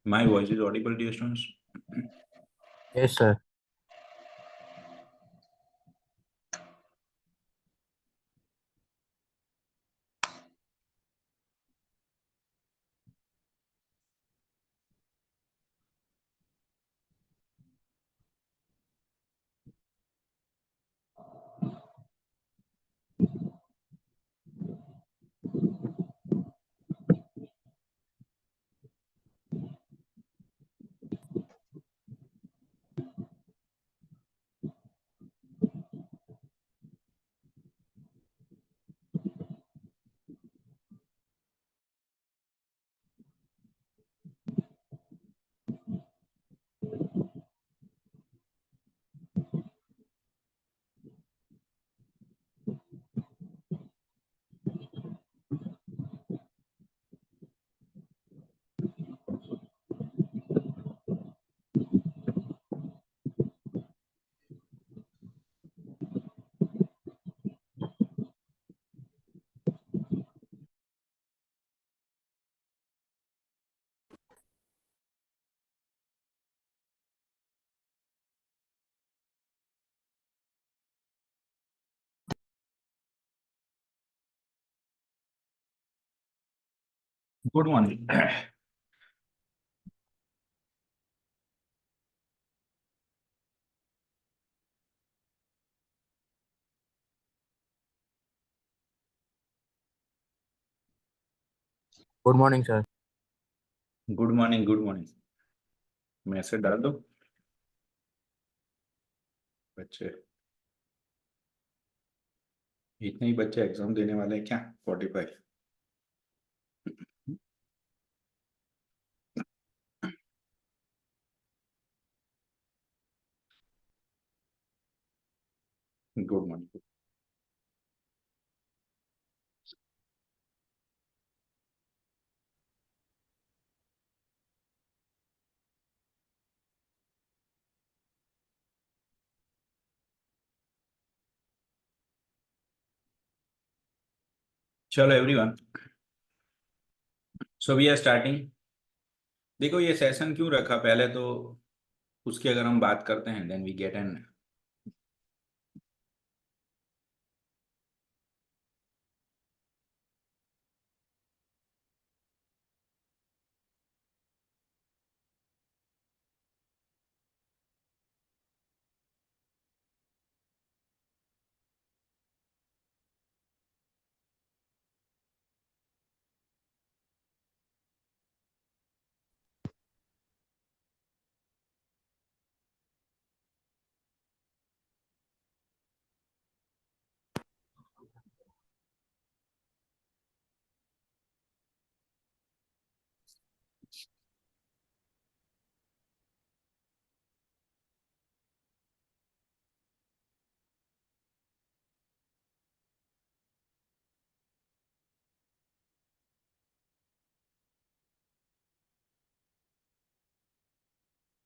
My voice is audible, dear students? Yes, sir. Good morning. Good morning, sir. Good morning, good morning. Message डाल दो बच्चे। इतने ही बच्चे exam देने वाले हैं क्या? 45। Good morning. चलो everyone, so we are starting. देखो ये सेशन क्यों रखा पहले तो उसकी अगर हम बात करते हैं, then we get an.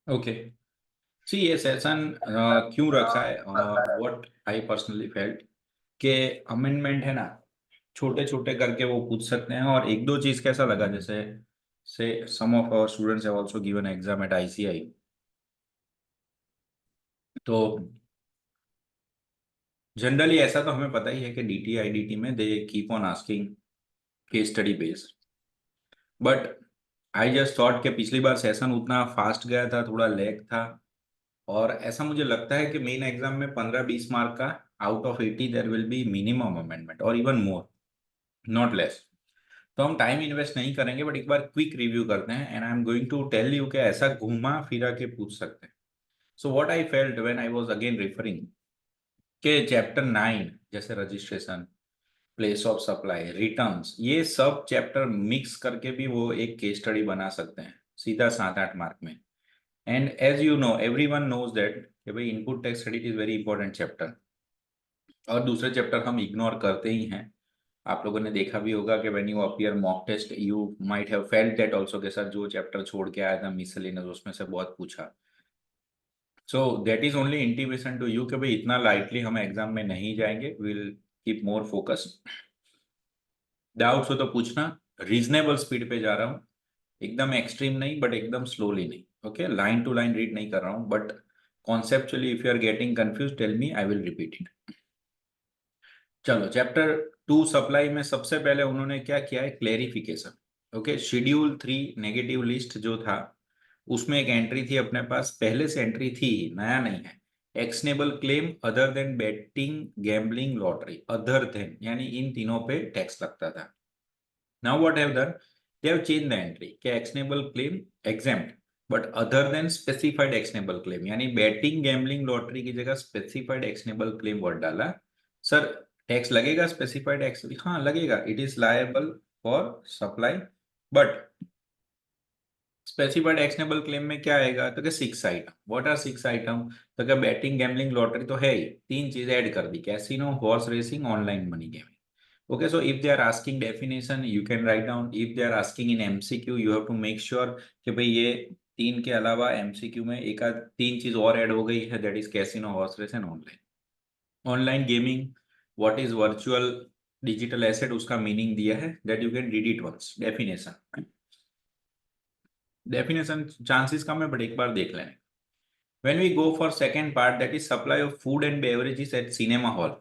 Okay, see ये सेशन क्यों रखा है? व्हाट आई पर्सनली फेल्ट के अमेंडमेंट है ना, छोटे छोटे करके वो पूछ सकते हैं। और एक दो चीज कैसा लगा, जैसे से some of our students have also given exam at ICI, तो जनरली ऐसा तो हमें पता ही है कि डीटी आईडीटी में they keep on asking case study based, but I just thought कि पिछली बार सेशन उतना फास्ट गया था, थोड़ा लैग था। और ऐसा मुझे लगता है कि मेन एग्जाम में 15-20 मार्क का out of 80 there will be minimum amendment और इवन मोर, नॉट लेस। तो हम टाइम इन्वेस्ट नहीं करेंगे, बट एक बार क्विक रिव्यू करते हैं and I am going to tell you कि ऐसा घुमा फिरा के पूछ सकते हैं। So what I felt when I was again referring के चैप्टर 9 जैसे registration, place of supply, returns, ये सब चैप्टर मिक्स करके भी वो एक केस स्टडी बना सकते हैं सीधा 7-8 मार्क में। And as you know everyone knows that कि भाई input tax credit is very important chapter, और दूसरे चैप्टर हम इग्नोर करते ही हैं। आप लोगों ने देखा भी होगा कि when you appear mock test you might have felt that also के सर जो चैप्टर छोड़ के आया था मिसलेनियस उसमें से बहुत पूछा। So that is only intimation to you कि भाई इतना लाइटली हम एग्जाम में नहीं जाएंगे, will keep more focus. Doubts हो तो पूछना, रीजनेबल स्पीड पे जा रहा हूँ, एकदम एक्सट्रीम नहीं बट एकदम स्लोली नहीं, okay, line to line read नहीं कर रहा हूँ, but conceptually if you are getting confuse tell me, I will repeat it. चलो चैप्टर 2 सप्लाई में सबसे पहले उन्होंने क्या किया है, clarification. Okay, schedule 3 negative list जो था उसमें एक एंट्री थी अपने पास, पहले से एंट्री थी, नया नहीं है, actionable claim other than betting gambling lottery, other than यानी इन तीनों पे टैक्स लगता था। Now what have done, they have change the entry कि actionable claim exempt but other than specified actionable claim, यानी बैटिंग गैम्बलिंग लॉटरी की जगह स्पेसिफाइड एक्शनेबल क्लेम वर्ड डाला। सर टैक्स लगेगा स्पेसिफाइड एक्स, हाँ लगेगा, it is liable for supply, but specified actionable claim में क्या आएगा, तो क्या 6 आइटम, व्हाट आर 6 आइटम, तो क्या बैटिंग गैम्बलिंग लॉटरी तो है ही, 3 चीज ऐड कर दी, casino horse racing online money gaming. Okay, so if they are asking definition, you can write down. If they are asking in MCQ, you have to make sure कि भाई ये 3 के अलावा MCQ में एक आध 3 चीज और ऐड हो गई है, that is casino horse race and online. Online gaming, what is virtual digital asset, उसका मीनिंग दिया है, that you can read it once. Definition, definition chances कम है बट एक बार देख लें। When we go for second part, that is supply of food and beverages at cinema hall.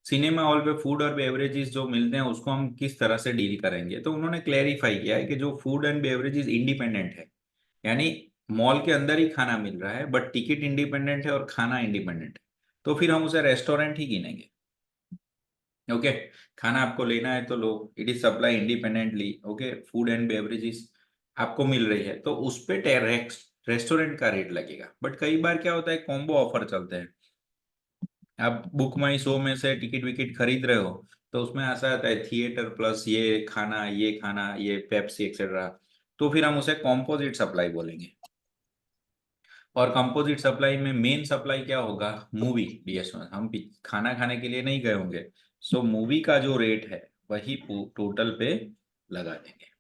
Cinema hall पे food और बेवरेजेस जो मिलते हैं उसको हम किस तरह से डील करेंगे, तो उन्होंने क्लेरिफाई किया है कि जो फूड एंड बेवरेजेस इंडिपेंडेंट है, यानी मॉल के अंदर ही खाना मिल रहा है बट टिकट इंडिपेंडेंट है और खाना इंडिपेंडेंट है, तो फिर हम उसे रेस्टोरेंट ही गिनेंगे। ओके, खाना आपको लेना है तो लो, it is supply independently, okay, food and beverages आपको मिल रही है तो उस पे रेस्टोरेंट का रेट लगेगा। बट कई बार क्या होता है, कॉम्बो ऑफर चलते हैं, आप बुक माई शो में से टिकट विकेट खरीद रहे हो तो उसमें ऐसा आता है थिएटर प्लस ये खाना ये पेप्सी एक्सेट्रा, तो फिर हम उसे कॉम्पोजिट सप्लाई बोलेंगे। और कंपोजिट सप्लाई में मेन सप्लाई क्या होगा, मूवी, डीएस हम खाना खाने के लिए नहीं गए होंगे, सो मूवी का जो रेट है वही टोटल पे लगा देंगे।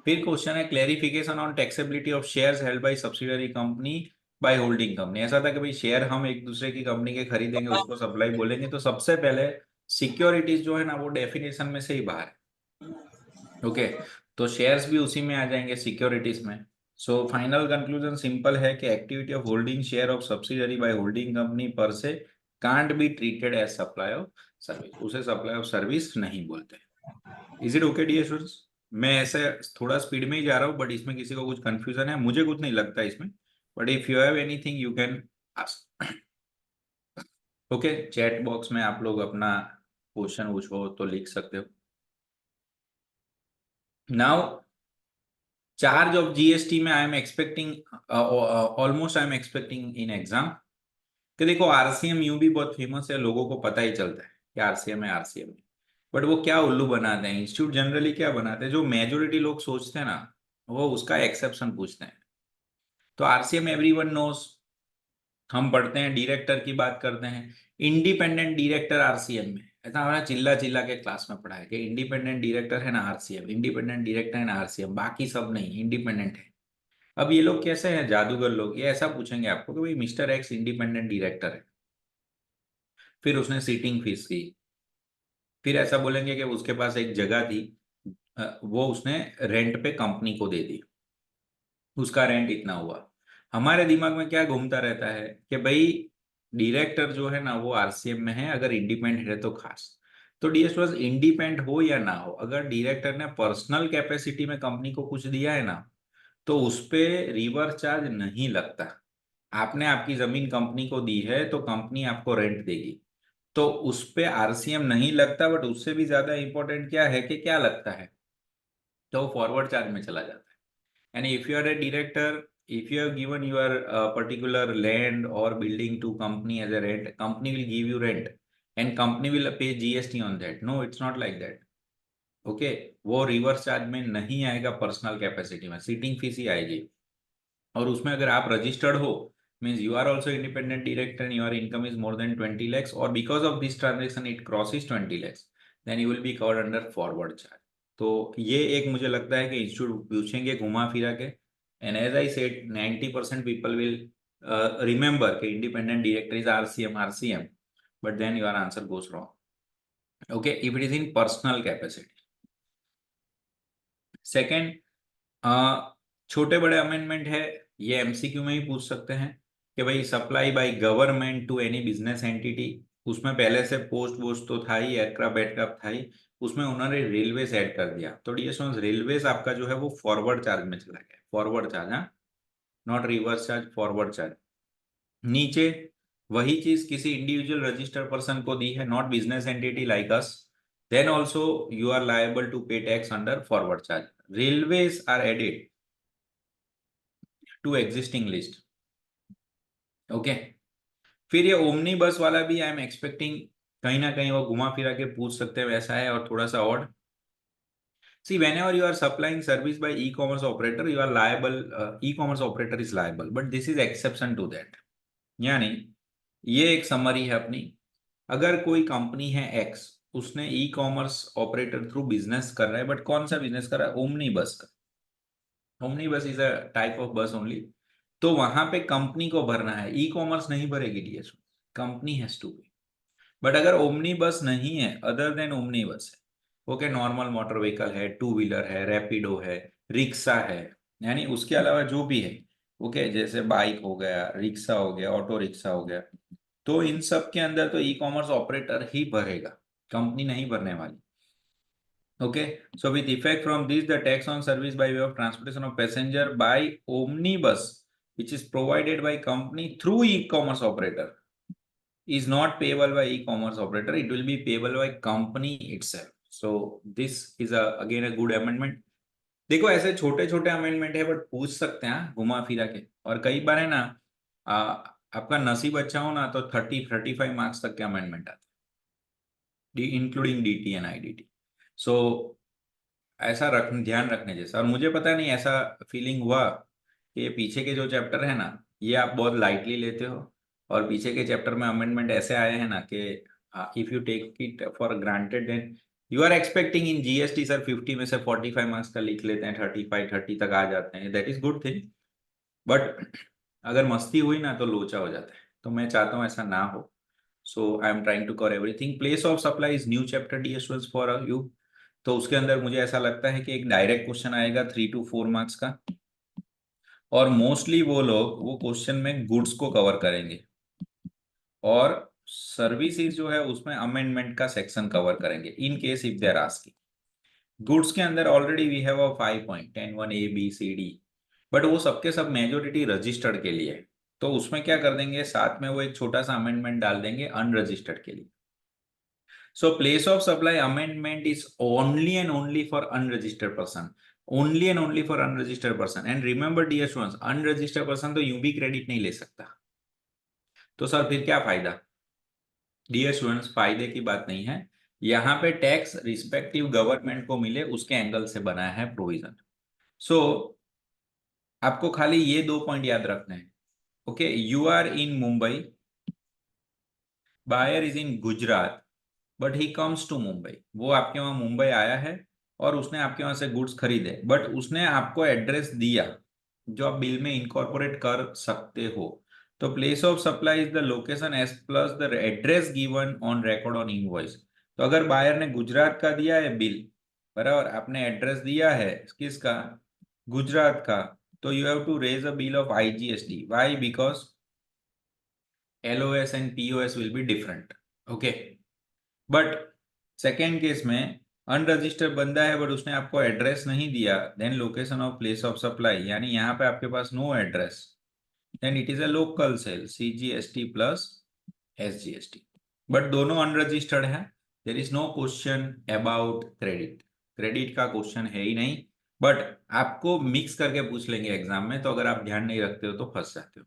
फिर क्वेश्चन है clarification on taxability of shares held by subsidiary company by holding company. ऐसा था कि भाई शेयर हम एक दूसरे की कंपनी के खरीदेंगे उसको सप्लाई बोलेंगे, तो सबसे पहले सिक्योरिटीज जो है ना वो डेफिनेशन में से ही बाहर है। ओके, तो शेयर्स भी उसी में आ जाएंगे सिक्योरिटीज में। सो फाइनल कंक्लूजन सिंपल है कि activity of holding share of subsidiary by holding company पर से can't be treated as supply of service, उसे सप्लाई ऑफ सर्विस नहीं बोलते। Is it okay dear students? मैं ऐसे थोड़ा स्पीड में ही जा रहा हूँ बट इसमें किसी को कुछ कंफ्यूजन है, मुझे कुछ नहीं लगता इसमें, but if you have anything you can ask. Okay, chat box में आप लोग अपना क्वेश्चन पूछो तो लिख सकते हो। नाउ चार्ज ऑफ जीएसटी में आई am expecting, almost I am expecting in exam कि देखो आरसीएम यूं भी बहुत फेमस है, लोगों को पता ही चलता है कि आरसीएम है, आरसीएम है, बट वो क्या उल्लू बनाते हैं, इंस्टीट्यूट जनरली क्या बनाते हैं, जो मेजोरिटी लोग सोचते हैं ना वो उसका एक्सेप्शन पूछते हैं। तो आरसीएम एवरीवन नोस, हम पढ़ते हैं, डायरेक्टर की बात करते हैं, इंडिपेंडेंट डायरेक्टर आरसीएम में, ऐसा हमारा चिल्ला चिल्ला के क्लास में पढ़ा है कि इंडिपेंडेंट डायरेक्टर है ना आरसीएम, इंडिपेंडेंट डायरेक्टर है ना आरसीएम, बाकी सब नहीं इंडिपेंडेंट है। अब ये लोग कैसे हैं जादूगर लोग, ये ऐसा पूछेंगे आपको कि भाई मिस्टर एक्स इंडिपेंडेंट डायरेक्टर है, फिर उसने सीटिंग फीस की, फिर ऐसा बोलेंगे कि उसके पास एक जगह थी, वो उसने रेंट पे कंपनी को दे दी, उसका रेंट इतना हुआ। हमारे दिमाग में क्या घूमता रहता है कि भाई डायरेक्टर जो है ना वो आरसीएम में है, अगर इंडिपेंडेंट है तो खास। तो डीएस इंडिपेंडेंट हो या ना हो, अगर डायरेक्टर ने पर्सनल कैपेसिटी में कंपनी को कुछ दिया है ना तो उस पे रिवर्स चार्ज नहीं लगता। आपने आपकी जमीन कंपनी को दी है तो कंपनी आपको रेंट देगी, तो उस पे आरसीएम नहीं लगता, बट उससे भी ज्यादा इंपॉर्टेंट क्या है कि क्या लगता है, तो फॉरवर्ड चार्ज में चला जाता है। यानी if you are a director, if you have given your particular land or building to company as a rent, company will give you rent and company will pay GST on that. No, it's not like that. Okay, वो reverse charge में नहीं आएगा, personal capacity में sitting fees ही आएगी। और उसमें अगर आप रजिस्टर्ड हो, means you are also independent director and your income is more than 20 lakhs, और because of this transaction it crosses 20 lakhs, then you will be covered under forward charge. तो ये एक मुझे लगता है कि इंस्टीट्यूट पूछेंगे घुमा फिरा के, and as I said 90% people will remember कि independent director is RCM, but then your answer goes wrong. Okay, if it is in personal capacity. Second, छोटे बड़े अमेंडमेंट है, ये एमसीक्यू में ही पूछ सकते हैं कि भाई supply by government to any business entity, उसमें पहले से पोस्ट वोस्ट तो था ही, एयरक्राफ्ट एयरक्राफ्ट था ही, उसमें उन्होंने रेलवेज ऐड कर दिया, तो डियर स्टूडेंट्स रेलवेज आपका जो है वो फॉरवर्ड चार्ज में चला गया, फॉरवर्ड चार्ज, हाँ, not reverse charge, forward charge. नीचे वही चीज किसी इंडिविजुअल रजिस्टर्ड पर्सन को दी है, not business entity like us, then also you are liable to pay tax under forward charge. Railways are added to existing list. Okay, फिर ये omni बस वाला भी आई एम एक्सपेक्टिंग कहीं ना कहीं वो घुमा फिरा के पूछ सकते हैं, वैसा है और थोड़ा सा odd. See whenever you are supplying service by e-commerce operator you are liable, e-commerce operator is liable, but this is exception to that। यानी ये एक समरी है अपनी, अगर कोई कंपनी है एक्स, उसने ई कॉमर्स ऑपरेटर थ्रू बिजनेस कर रहा है, बट कौन सा बिजनेस कर रहा है, ओमनी बस का, ओमनी बस इज अ टाइप ऑफ बस ओनली, तो वहां पे कंपनी को भरना है, ई कॉमर्स नहीं भरेगी डीएस, company has to be. But अगर ओमनी बस नहीं है, अदर देन ओमनी बस है, ओके, नॉर्मल मोटर व्हीकल है, टू व्हीलर है, रैपिडो है, रिक्शा है, यानी उसके अलावा जो भी है, ओके, जैसे बाइक हो गया, रिक्शा हो गया, ऑटो रिक्शा हो गया, तो इन सब के अंदर तो ई कॉमर्स ऑपरेटर ही भरेगा, कंपनी नहीं भरने वाली। Okay, so with effect from this, the tax on service by way of transportation of passenger by omnibus, which is provided by company through e-commerce operator, is not payable by e-commerce operator. It will be payable by company itself. So this is again a good amendment. देखो ऐसे छोटे छोटे amendment है, but पूछ सकते हैं घुमा फिरा के, और कई बार है ना, आ, आपका नसीब अच्छा हो ना तो 30-35 मार्क्स तक के अमेंडमेंट आते हैं, इंक्लूडिंग डीटी एंड आईडीटी। सो ऐसा ध्यान रखने जैसा, और मुझे पता नहीं ऐसा फीलिंग हुआ कि ये पीछे के जो चैप्टर है ना, ये आप बहुत लाइटली लेते हो, और पीछे के चैप्टर में अमेंडमेंट ऐसे आए हैं ना कि if you take it for granted then you are expecting in GST sir 50 में से 45 मार्क्स का लिख लेते हैं, 35-30 तक आ जाते हैं, that is good thing, but अगर मस्ती हुई ना तो लोचा हो जाता है, तो मैं चाहता हूँ ऐसा ना हो। So I am trying to cover everything. Place of supply is new chapter dear students for you, तो उसके अंदर मुझे ऐसा लगता है कि एक डायरेक्ट क्वेश्चन आएगा 3 to 4 मार्क्स का, और मोस्टली वो लोग वो क्वेश्चन में गुड्स को कवर करेंगे, और सर्विसेज जो है उसमें अमेंडमेंट का सेक्शन कवर करेंगे in case if they are asking. Goods के अंदर already we have a 5 point 10(1) A B C D, but वो सबके सब मेजोरिटी रजिस्टर्ड के लिए है, तो उसमें क्या कर देंगे, साथ में वो एक छोटा सा अमेंडमेंट डाल देंगे अनरजिस्टर्ड के लिए। So place of supply amendment is only and only for unregistered person. Only and only for unregistered person. And remember dear students, unregistered person तो यूं भी क्रेडिट नहीं ले सकता, तो सर फिर क्या फायदा? डियर स्टूडेंट्स फायदे की बात नहीं है, यहाँ पे टैक्स रिस्पेक्टिव गवर्नमेंट को मिले उसके एंगल से बना है प्रोविजन। सो आपको खाली ये 2 पॉइंट याद रखना है। Okay, you are in Mumbai, buyer is in Gujarat, but he comes to Mumbai, वो आपके वहां मुंबई आया है और उसने आपके वहां से गुड्स खरीदे, बट उसने आपको एड्रेस दिया जो आप बिल में इनकॉर्पोरेट कर सकते हो, तो place of supply is the location as plus the address given on record on invoice. तो अगर बायर ने गुजरात का दिया है बिल, बराबर, आपने एड्रेस दिया है किसका, गुजरात का, तो you have to raise a bill of IGST, why, because LOS and POS will be different. Okay, but second case में अनरजिस्टर्ड बंदा है, बट उसने आपको एड्रेस नहीं दिया, then location of place of supply, यानी यहाँ पे आपके पास no address, then it is a local sale CGST plus SGST, but दोनों अनरजिस्टर्ड है, there is no question about credit, credit का क्वेश्चन है ही नहीं, बट आपको मिक्स करके पूछ लेंगे एग्जाम में, तो अगर आप ध्यान नहीं रखते हो तो फंस जाते हो।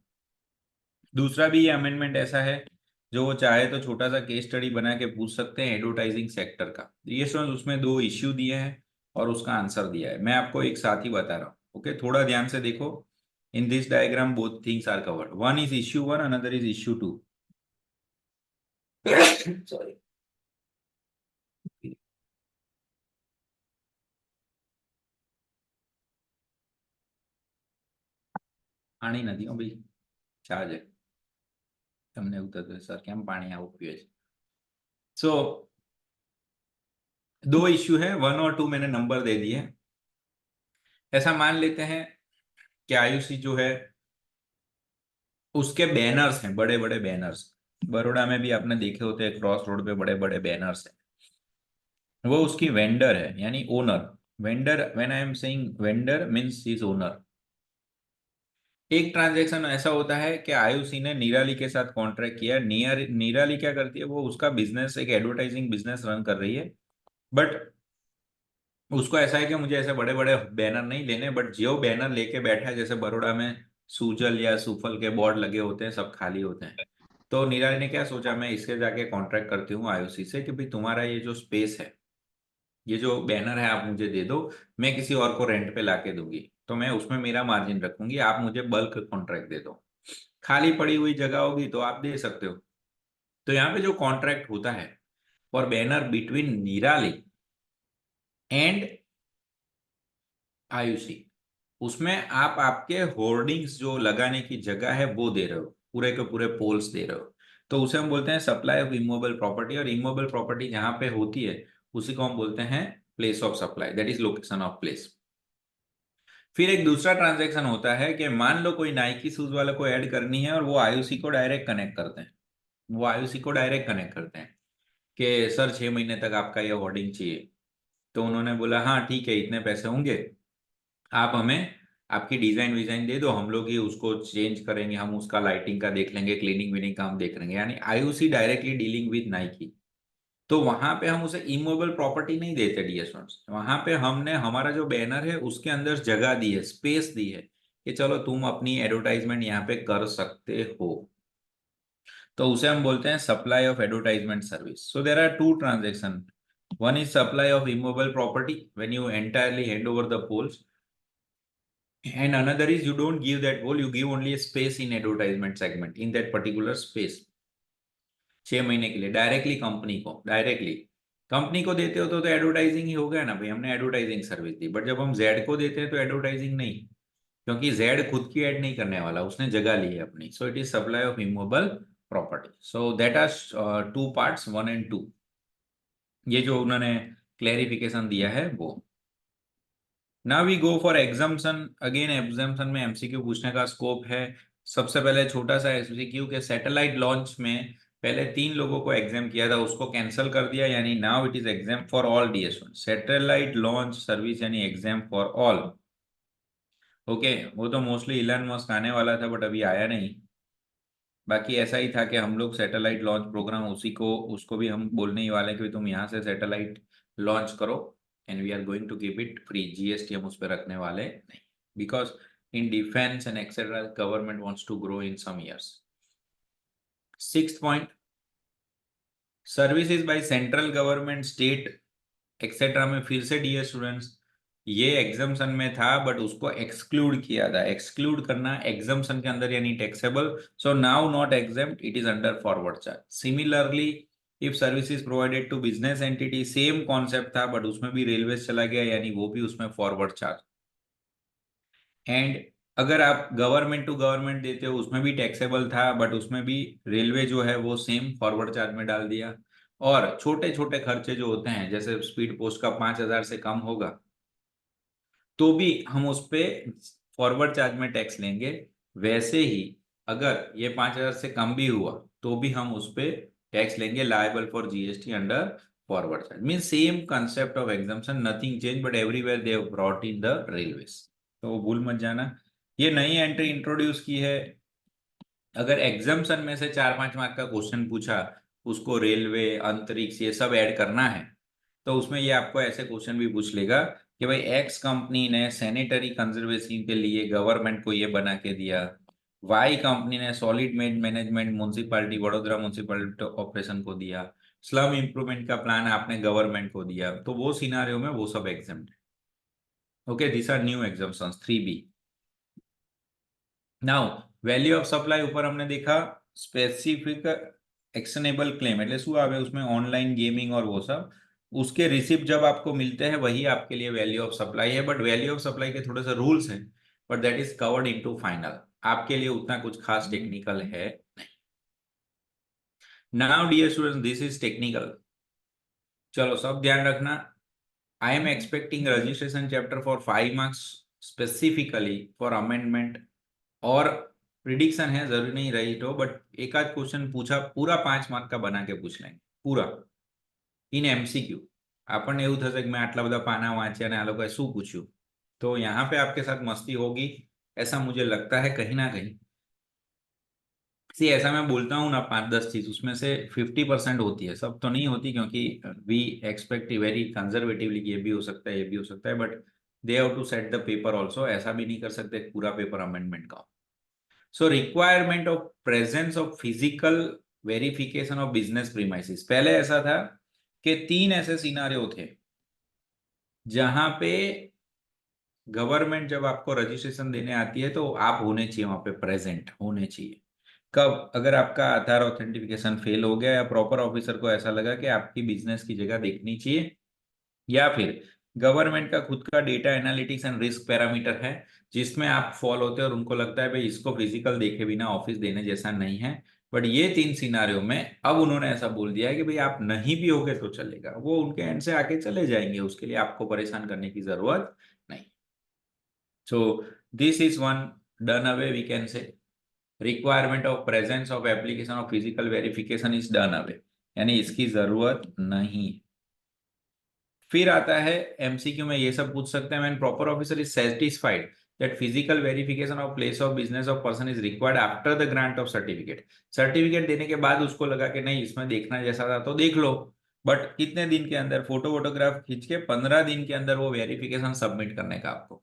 दूसरा भी ये अमेंडमेंट ऐसा है जो वो चाहे तो छोटा सा केस स्टडी बना के पूछ सकते हैं एडवर्टाइजिंग सेक्टर का, ये स्टूडेंट्स उसमें 2 इश्यू दिए हैं और उसका आंसर दिया है, मैं आपको एक साथ ही बता रहा हूँ, ओके, थोड़ा ध्यान से देखो। In this diagram, both things are covered. One is issue 1, another is issue 2. Sorry. પાણી નથી હો ભાઈ, ચા છે. તમને એવું થતું સર કેમ પાણી આવું પીવે છે. So दो इश्यू है, 1 और 2 मैंने नंबर दे दिए. ऐसा मान लेते हैं कि आयुषी जो है उसके बैनर्स हैं, बड़े बड़े बैनर्स. बड़ौदा में भी आपने देखे होते हैं, क्रॉस रोड पे बड़े बड़े बैनर्स हैं. वो उसकी वेंडर है, यानी owner. Vendor, when I am saying vendor means he is owner. एक ट्रांजैक्शन ऐसा होता है कि आयुषी ने निराली के साथ कॉन्ट्रैक्ट किया. निराली क्या करती है, वो उसका बिजनेस, एक एडवर्टाइजिंग बिजनेस रन कर रही है. बट उसको ऐसा है कि मुझे ऐसे बड़े बड़े बैनर नहीं लेने, बट जो बैनर लेके बैठा है, जैसे बड़ौदा में सूजल या सुफल के बोर्ड लगे होते हैं, सब खाली होते हैं. तो निराली ने क्या सोचा, मैं इसके जाके कॉन्ट्रैक्ट करती हूँ आयुषी से कि भाई तुम्हारा ये जो स्पेस है, ये जो बैनर है, आप मुझे दे दो, मैं किसी और को रेंट पे लाके दूंगी, तो मैं उसमें मेरा मार्जिन रखूंगी, आप मुझे बल्क कॉन्ट्रैक्ट दे दो. खाली पड़ी हुई जगह होगी तो आप दे सकते हो. तो यहाँ पे जो कॉन्ट्रैक्ट होता है फॉर बैनर बिटवीन निराली एंड आयुषी, उसमें आप आपके होर्डिंग्स जो लगाने की जगह है वो दे रहे हो, पूरे के पूरे पोल्स दे रहे हो. तो उसे हम बोलते हैं सप्लाई ऑफ इमूवेबल प्रॉपर्टी. और इमूवेबल प्रॉपर्टी जहां पे होती है उसी को हम बोलते हैं place of supply, that is location of place. फिर एक दूसरा ट्रांजैक्शन होता है कि मान लो कोई नाइकी शूज वाले को ऐड करनी है और वो आयुषी को डायरेक्ट कनेक्ट करते हैं. वो आयुषी को डायरेक्ट कनेक्ट करते हैं कि सर 6 महीने तक आपका ये होर्डिंग चाहिए. तो उन्होंने बोला हाँ ठीक है, इतने पैसे होंगे, आप हमें आपकी डिजाइन विजाइन दे दो, हम लोग ही उसको चेंज करेंगे, हम उसका लाइटिंग का देख लेंगे, क्लीनिंग विनिंग का हम देख लेंगे. यानी Ayushi directly dealing with Nike. तो वहां पे हम उसे इमूवेबल प्रॉपर्टी नहीं देते डियर स्टूडेंट्स. वहां पे हमने हमारा जो बैनर है उसके अंदर जगह दी है, स्पेस दी है कि चलो तुम अपनी एडवर्टाइजमेंट यहाँ पे कर सकते हो. तो उसे हम बोलते हैं supply of advertisement service. So there are two transaction. One is supply of immovable property when you entirely hand over the poles, and another is you don't give that pole, you give only a space in advertisement segment in that particular space. 6 महीने के लिए directly company को देते हो तो advertising ही हो गया ना भाई, हमने एडवर्टाइजिंग सर्विस दी. बट जब हम जेड को देते हैं तो एडवर्टाइजिंग नहीं, क्योंकि जेड खुद की एड नहीं करने वाला, उसने जगह ली है अपनी. So it is supply of immovable property. So that are two parts, 1 and 2. ये जो उन्होंने क्लैरिफिकेशन दिया है वो. Now we go for exemption. Again exemption में एमसीक्यू पूछने का स्कोप है. सबसे पहले छोटा सा एमसीक्यू के सैटेलाइट लॉन्च में पहले 3 लोगों को एग्जाम किया था, उसको कैंसिल कर दिया, यानी now it is exam for all dear students. Satellite launch service यानी एग्जाम फॉर ऑल. ओके, वो तो मोस्टली इलन मस्क आने वाला था बट अभी आया नहीं. बाकी ऐसा ही था कि हम लोग सैटेलाइट लॉन्च प्रोग्राम उसी को, उसको भी हम बोलने ही वाले कि तुम यहाँ से सैटेलाइट लॉन्च करो, and we are going to keep it free. GST हम उस पर रखने वाले नहीं, because in defence and etcetera government wants to grow in some years. 6th point, services by central government, state etcetera में फिर से डियर स्टूडेंट्स ये एग्जाम्पशन में था बट उसको एक्सक्लूड किया था. एक्सक्लूड करना एग्जाम्पशन के अंदर यानी taxable. So now not exempt, it is under forward charge. Similarly if services provided to business entity, same concept था बट उसमें भी रेलवे चला गया, यानी वो भी उसमें फॉरवर्ड चार्ज. एंड अगर आप गवर्नमेंट टू गवर्नमेंट देते हो उसमें भी टैक्सेबल था बट उसमें भी रेलवे जो है वो सेम फॉरवर्ड चार्ज में डाल दिया. और छोटे छोटे खर्चे जो होते हैं, जैसे स्पीड पोस्ट का 5,000 से कम होगा तो भी हम उस पे फॉरवर्ड चार्ज में टैक्स लेंगे. वैसे ही अगर ये 5,000 से कम भी हुआ तो भी हम उस पे टैक्स लेंगे, liable for GST under forward charge. Mean same concept of exemption, nothing change, but everywhere they have brought in the railways. तो वो भूल मत जाना. ये नई एंट्री इंट्रोड्यूस की है. अगर एग्जाम्पशन में से 4-5 मार्क का क्वेश्चन पूछा, उसको रेलवे, अंतरिक्ष ये सब ऐड करना है, तो उसमें ये आपको ऐसे क्वेश्चन भी पूछ लेगा कि भाई एक्स कंपनी ने सैनिटरी कंजर्वेशन के लिए गवर्नमेंट को ये बना के दिया, वाई कंपनी ने solid waste management municipality, Vadodara municipality operation को दिया, स्लम इंप्रूवमेंट का प्लान आपने गवर्नमेंट को दिया, तो वो सिनारियो में वो सब एग्जाम्प्ट है. Okay, this are new exemptions 3B. Now value of supply ઉપર हमने देखा स्पेसिफिक एक्शनेबल क्लेम એટલે શું આવે उसमें ऑनलाइन गेमिंग और वो सब उसके रिसिप्ट जब आपको मिलते हैं वही आपके लिए वैल्यू ऑफ सप्लाई है बट वैल्यू ऑफ सप्लाई के थोड़े से रूल्स हैं but that is covered into final आपके लिए उतना कुछ खास टेक्निकल है now dear students this is technical चलो सब ध्यान रखना I am expecting registration chapter for 5 marks specifically for amendment और प्रिडिक्शन है जरूरी नहीं रही तो बट एक आध क्वेश्चन पूछा पूरा 5 मार्क का बना के पूछ लेंगे पूरा इन एमसीक्यू આપણને એવું થશે કે મેં આટલા બધા પાના વાંચ્યા અને આ લોકોએ શું પૂછ્યું तो यहाँ पे आपके साथ मस्ती होगी ऐसा मुझे लगता है कहीं ना कहीं सी ऐसा मैं बोलता हूँ ना 5-10 चीज उसमें से 50% होती है सब तो नहीं होती क्योंकि वी एक्सपेक्ट वेरी कंजर्वेटिवली ये भी हो सकता है ये भी हो सकता है but they have to set the paper also ऐसा भी नहीं कर सकते पूरा पेपर अमेंडमेंट का so requirement of presence of physical verification of business premises पहले ऐसा था कि 3 ऐसे सिनारियो थे जहां पे गवर्नमेंट जब आपको रजिस्ट्रेशन देने आती है तो आप होने चाहिए वहां पे प्रेजेंट होने चाहिए कब अगर आपका आधार ऑथेंटिफिकेशन फेल हो गया या प्रॉपर ऑफिसर को ऐसा लगा कि आपकी बिजनेस की जगह देखनी चाहिए या फिर गवर्नमेंट का खुद का data analytics and risk parameter है जिसमें आप फॉलो होते हैं और उनको लगता है भाई इसको फिजिकल देखे बिना ऑफिस देने जैसा नहीं है बट ये 3 सिनारियों में अब उन्होंने ऐसा बोल दिया है कि भाई आप नहीं भी होगे तो चलेगा वो उनके एंड से आके चले जाएंगे उसके लिए आपको परेशान करने की जरूरत नहीं so this is one done away we can say requirement of presence of application of physical verification is done away यानी इसकी जरूरत नहीं फिर आता है एमसीक्यू में ये सब पूछ सकते हैं when proper officer is satisfied that physical verification of place of business of person is required after the grant of certificate certificate देने के बाद उसको लगा कि नहीं इसमें देखना जैसा था तो देख लो बट कितने दिन के अंदर फोटोग्राफ खींच के 15 दिन के अंदर वो वेरिफिकेशन सबमिट करने का आपको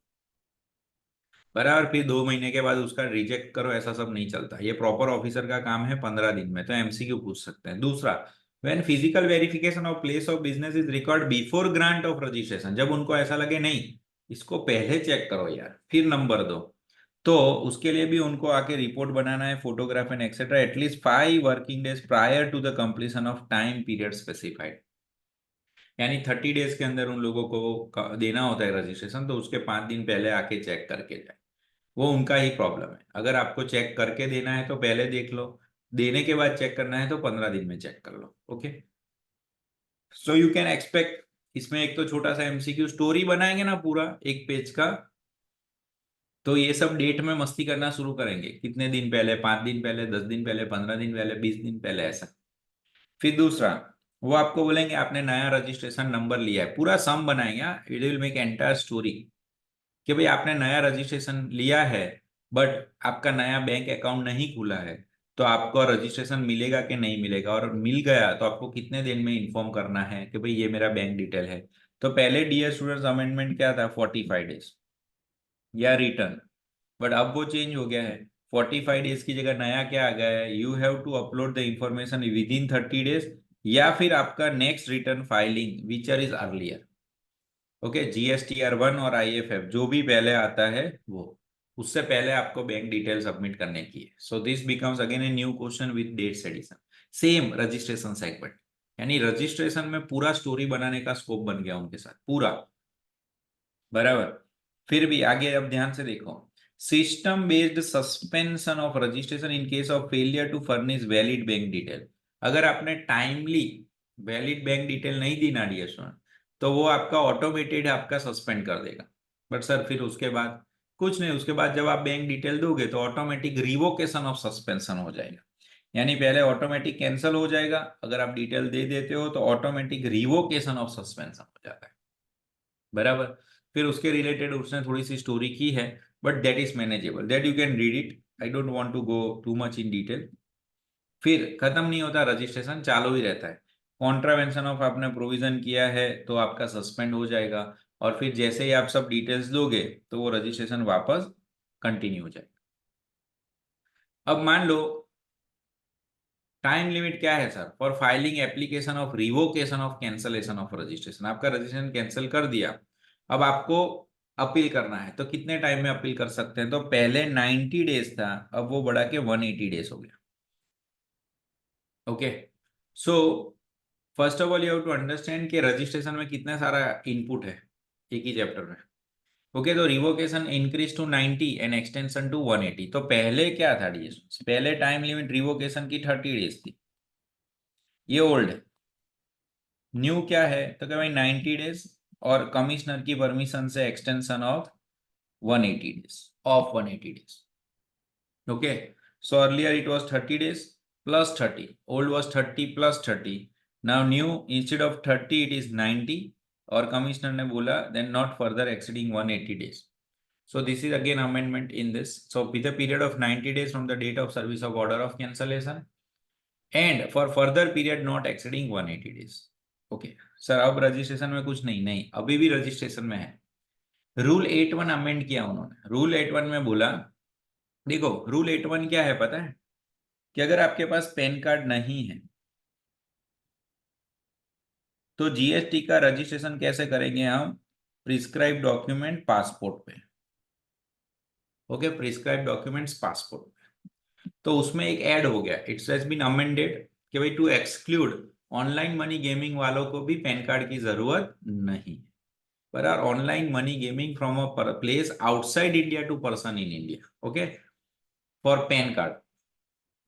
बराबर फिर 2 महीने के बाद उसका रिजेक्ट करो ऐसा सब नहीं चलता ये प्रॉपर ऑफिसर का काम है 15 दिन में तो एमसीक्यू पूछ सकते हैं दूसरा when physical verification of place of business is record before grant of registration जब उनको ऐसा लगे नहीं इसको पहले चेक करो यार फिर नंबर दो तो उसके लिए भी उनको आके रिपोर्ट बनाना है photograph and etcetera at least 5 working days prior to the completion of time period specified यानी 30 डेज के अंदर उन लोगों को देना होता है रजिस्ट्रेशन तो उसके 5 दिन पहले आके चेक करके जाए वो उनका ही प्रॉब्लम है अगर आपको चेक करके देना है तो पहले देख लो देने के बाद चेक करना है तो 15 दिन में चेक कर लो okay so you can expect इसमें एक तो छोटा सा एमसीक्यू स्टोरी बनाएंगे ना पूरा 1 पेज का तो ये सब डेट में मस्ती करना शुरू करेंगे कितने दिन पहले 5 दिन पहले 10 दिन पहले 15 दिन पहले 20 दिन पहले ऐसा फिर दूसरा वो आपको बोलेंगे आपने नया रजिस्ट्रेशन नंबर लिया है पूरा सम बनाएंगे it will make entire story कि भाई आपने नया रजिस्ट्रेशन लिया है बट आपका नया बैंक अकाउंट नहीं खुला है तो आपको रजिस्ट्रेशन मिलेगा कि नहीं मिलेगा और मिल गया तो आपको कितने दिन में इन्फॉर्म करना है कि भाई ये मेरा बैंक डिटेल है तो पहले डियर स्टूडेंट्स अमेंडमेंट क्या था 45 डेज या रिटर्न बट अब वो चेंज हो गया है 45 डेज की जगह नया क्या आ गया है you have to upload the information within 30 days या फिर आपका next return filing which are is earlier okay GSTR 1 और IFF जो भी पहले आता है वो उससे पहले आपको बैंक डिटेल सबमिट करने की है so this becomes again a new question with dates addition same registration segment यानी रजिस्ट्रेशन में पूरा स्टोरी बनाने का स्कोप बन गया उनके साथ पूरा बराबर फिर भी आगे अब ध्यान से देखो system based suspension of registration in case of failure to furnish valid bank detail अगर आपने टाइमली वैलिड बैंक डिटेल नहीं दी ना डियर स्टूडेंट तो वो आपका ऑटोमेटेड आपका सस्पेंड कर देगा बट सर फिर उसके बाद कुछ नहीं उसके बाद जब आप बैंक डिटेल दोगे तो ऑटोमेटिक रिवोकेशन ऑफ सस्पेंशन हो जाएगा यानी पहले ऑटोमेटिक कैंसिल हो जाएगा अगर आप डिटेल दे देते हो तो ऑटोमेटिक रिवोकेशन ऑफ सस्पेंशन हो जाता है बराबर फिर उसके रिलेटेड उसने थोड़ी सी स्टोरी की है but that is manageable that you can read it I don't want to go too much in detail फिर खत्म नहीं होता रजिस्ट्रेशन चालू ही रहता है कॉन्ट्रावेंशन ऑफ आपने प्रोविजन किया है तो आपका सस्पेंड हो जाएगा और फिर जैसे ही आप सब डिटेल्स दोगे तो वो रजिस्ट्रेशन वापस कंटिन्यू हो जाएगा अब मान लो टाइम लिमिट क्या है sir for filing application of revocation of cancellation of registration आपका रजिस्ट्रेशन कैंसिल कर दिया अब आपको अपील करना है तो कितने टाइम में अपील कर सकते हैं? तो पहले 90 डेज था, अब वो बढ़ा के 180 डेज हो गया। Okay, so first of all you have to understand कि रजिस्ट्रेशन में कितना सारा इनपुट है एक ही चैप्टर में। ओके, तो revocation increase to 90 and extension to 180। तो पहले क्या था डीएस, पहले टाइम लिमिट रिवोकेशन की 30 डेज थी, ये ओल्ड है। न्यू क्या है तो क्या भाई 90 डेज और कमिश्नर की परमिशन से extension of 180 days, of 180 days. Okay, so earlier it was 30 days plus 30, old was 30 plus 30, now new instead of 30 it is 90, और कमिश्नर ने बोला then not further exceeding 180 days. So this is again amendment in this. So with a period of 90 days from the date of service of order of cancellation and for further period not exceeding 180 days. Okay, sir अब registration में कुछ नहीं, नहीं अभी भी registration में है। Rule 81 amend किया उन्होंने। रूल 81 में बोला, देखो रूल 81 क्या है पता है, कि अगर आपके पास पैन कार्ड नहीं है तो जीएसटी का रजिस्ट्रेशन कैसे करेंगे हम? प्रिस्क्राइब डॉक्यूमेंट पासपोर्ट पे। ओके, प्रिस्क्राइब डॉक्यूमेंट्स पासपोर्ट पे। तो उसमें एक ऐड हो गया, इट्स हैज बीन अमेंडेड कि भाई to exclude online money gaming वालों को भी पैन कार्ड की जरूरत नहीं, पर are online money gaming from a place outside India to person in India. Okay, for PAN card.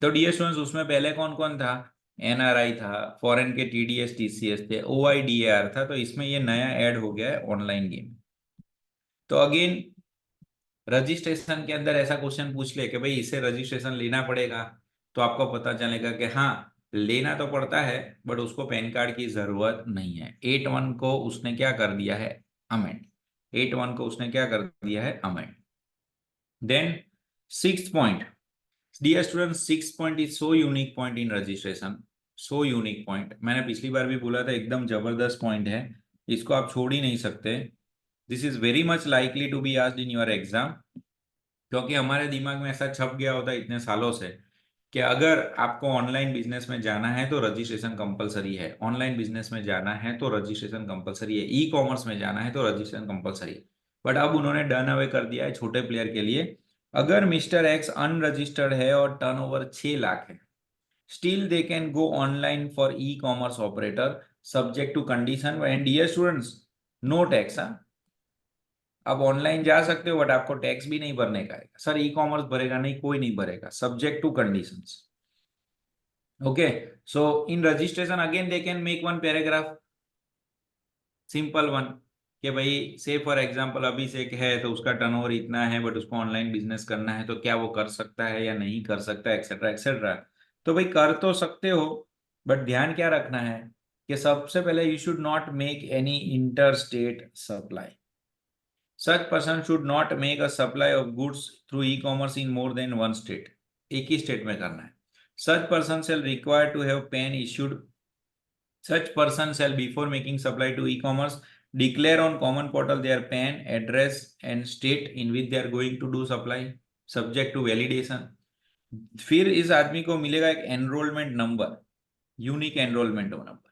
तो डियर स्टूडेंट्स उसमें पहले कौन कौन था? एनआरआई था, फॉरेन के टीडीएस टीसीएस थे, ओआईडीएआर था। तो इसमें ये नया ऐड हो गया है ऑनलाइन गेम। तो अगेन रजिस्ट्रेशन के अंदर ऐसा क्वेश्चन पूछ ले कि भाई इसे रजिस्ट्रेशन लेना पड़ेगा, तो आपको पता चलेगा कि हाँ लेना तो पड़ता है, बट उसको पैन कार्ड की जरूरत नहीं है। 81 को उसने क्या कर दिया है? अमेंड। 81 को उसने क्या कर दिया है? Amend. Then sixth point, dear student, six point is so unique point in registration, so unique point. मैंने पिछली बार भी बोला था एकदम जबरदस्त पॉइंट है, इसको आप छोड़ ही नहीं सकते। This is very much likely to be asked in your exam, क्योंकि हमारे दिमाग में ऐसा छप गया होता है इतने सालों से कि अगर आपको ऑनलाइन बिजनेस में जाना है तो रजिस्ट्रेशन कंपलसरी है, ऑनलाइन बिजनेस में जाना है तो रजिस्ट्रेशन कंपलसरी है, ई कॉमर्स में जाना है तो रजिस्ट्रेशन कंपलसरी है। बट अब उन्होंने डन अवे कर दिया है छोटे प्लेयर के लिए। अगर मिस्टर एक्स अनरजिस्टर्ड है और टर्नओवर 6 लाख है, still they can go online for e commerce operator subject to condition and dear students no tax. आप ऑनलाइन जा सकते हो बट आपको टैक्स भी नहीं भरने का है। सर ई कॉमर्स भरेगा नहीं, कोई नहीं भरेगा, subject to conditions. Okay, so in registration again they can make one paragraph, simple one, कि भाई से फॉर एग्जांपल अभिषेक है तो उसका टर्नओवर इतना है बट उसको ऑनलाइन बिजनेस करना है, तो क्या वो कर सकता है या नहीं कर सकता, एक्सेट्रा एक्सेट्रा। तो भाई कर तो सकते हो, बट ध्यान क्या रखना है कि सबसे पहले you should not make any inter state supply. Such person should not make a supply of goods through e-commerce in more than one state. एक ही स्टेट में करना है। Such person shall require to have PAN issued. Such person shall before making supply to e-commerce declare on common portal their PAN address and state in which they are going to do supply, subject to validation. फिर इस आदमी को मिलेगा एक enrolment number, unique enrolment number,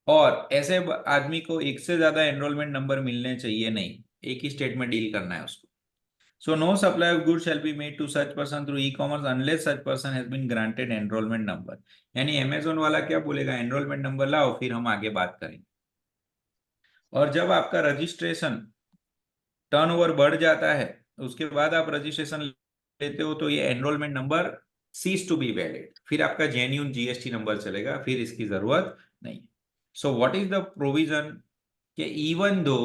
और ऐसे आदमी को एक से ज्यादा एनरोलमेंट नंबर मिलने चाहिए नहीं, एक ही स्टेट में डील करना है उसको। So no supply of goods shall be made to such person through e-commerce unless such person has been granted enrollment number. यानी अमेजोन वाला क्या बोलेगा? एनरोलमेंट नंबर लाओ फिर हम आगे बात करेंगे। और जब आपका रजिस्ट्रेशन टर्नओवर बढ़ जाता है उसके बाद आप रजिस्ट्रेशन लेते हो तो ये enrolment number ceases to be valid, फिर आपका जेन्यून जीएसटी नंबर चलेगा, फिर इसकी जरूरत नहीं। So what is the provision कि even though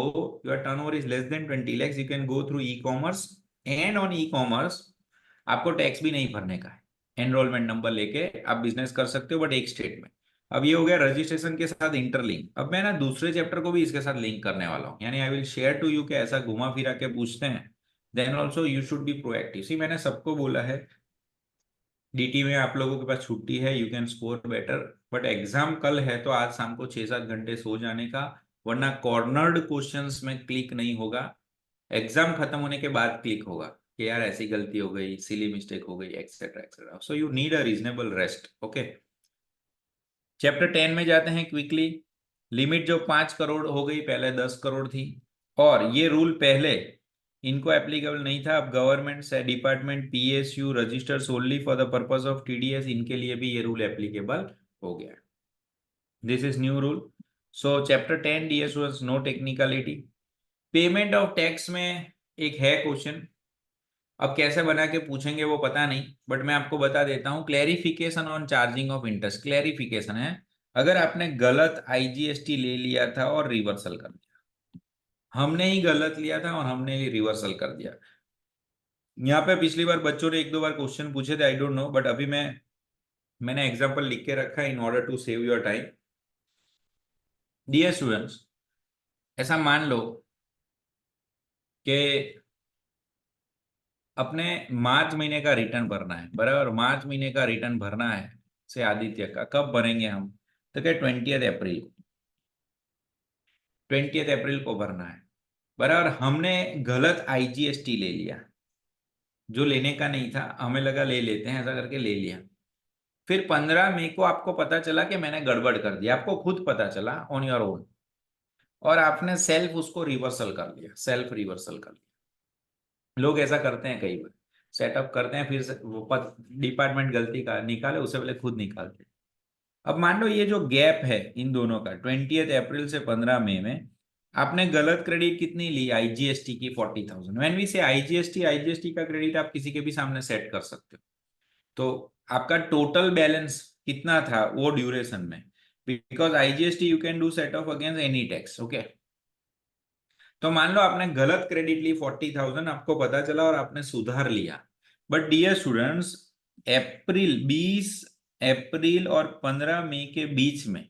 your turnover is less than 20 lakhs you can go through e commerce and on e-commerce आपको tax भी नहीं भरने का है, एनरोलमेंट नंबर लेके आप बिजनेस कर सकते हो बट एक स्टेट में। अब ये हो गया रजिस्ट्रेशन के साथ इंटरलिंक। अब मैं ना दूसरे चैप्टर को भी इसके साथ लिंक करने वाला हूँ, यानी I will share to you कि ऐसा घुमा फिरा के पूछते हैं, then also you should be proactive. See मैंने सबको बोला है डीटी में आप लोगों के पास छुट्टी है, you can score better, but exam कल है तो आज शाम को 6-7 घंटे सो जाने का, वरना कॉर्नर्ड क्वेश्चंस में क्लिक नहीं होगा। एग्जाम खत्म होने के बाद क्लिक होगा कि यार ऐसी गलती हो गई, सिली मिस्टेक हो गई, etcetera etcetera. So you need a reasonable rest. Okay, chapter 10 में जाते हैं क्विकली। लिमिट जो 5 करोड़ हो गई, पहले 10 करोड़ थी। और ये रूल पहले इनको एप्लीकेबल नहीं था, अब गवर्नमेंट से department PSU register so only for the purpose of TDS, इनके लिए भी ये रूल एप्लीकेबल हो गया। This is new rule. So chapter 10 DS was no technicality. Payment of tax में एक है क्वेश्चन, अब कैसे बना के पूछेंगे वो पता नहीं, बट मैं आपको बता देता हूँ। Clarification on charging of interest, clarification है अगर आपने गलत आईजीएसटी ले लिया था और रिवर्सल कर दिया, हमने ही गलत लिया था और हमने ही रिवर्सल कर दिया। यहाँ पे पिछली बार बच्चों ने एक दो बार क्वेश्चन पूछे थे, आई डोंट नो, बट अभी मैंने एग्जांपल लिख के रखा है in order to save your time. Dear students, ऐसा मान लो कि अपने मार्च महीने का रिटर्न भरना है, बराबर। मार्च महीने का रिटर्न भरना है से आदित्य का, कब भरेंगे हम? तो क्या 20 अप्रैल को, 20 अप्रैल को भरना है, बराबर। हमने गलत आईजीएसटी ले लिया, जो लेने का नहीं था, हमें लगा ले लेते हैं, ऐसा करके ले लिया। फिर 15 मई को आपको पता चला कि मैंने गड़बड़ कर दिया, आपको खुद पता चला ऑन योर ओन, और आपने सेल्फ उसको रिवर्सल कर लिया, सेल्फ रिवर्सल कर लिया। लोग ऐसा करते हैं कई बार, सेटअप करते हैं, फिर वो डिपार्टमेंट गलती का निकाले उससे पहले खुद निकालते हैं। अब मान लो ये जो गैप है इन दोनों का, 20 अप्रैल से 15 मई में आपने गलत क्रेडिट कितनी ली आईजीएसटी की? 40,000। व्हेन वी से आईजीएसटी, आईजीएसटी का क्रेडिट आप किसी के भी सामने सेट कर सकते हो। तो आपका टोटल बैलेंस कितना था वो ड्यूरेशन में, because IGST you can do set of against any tax, okay. तो मान लो आपने गलत क्रेडिट ली 40,000, आपको पता चला और आपने सुधार लिया। बट डियर स्टूडेंट्स, अप्रैल 20 अप्रैल और 15 मई के बीच में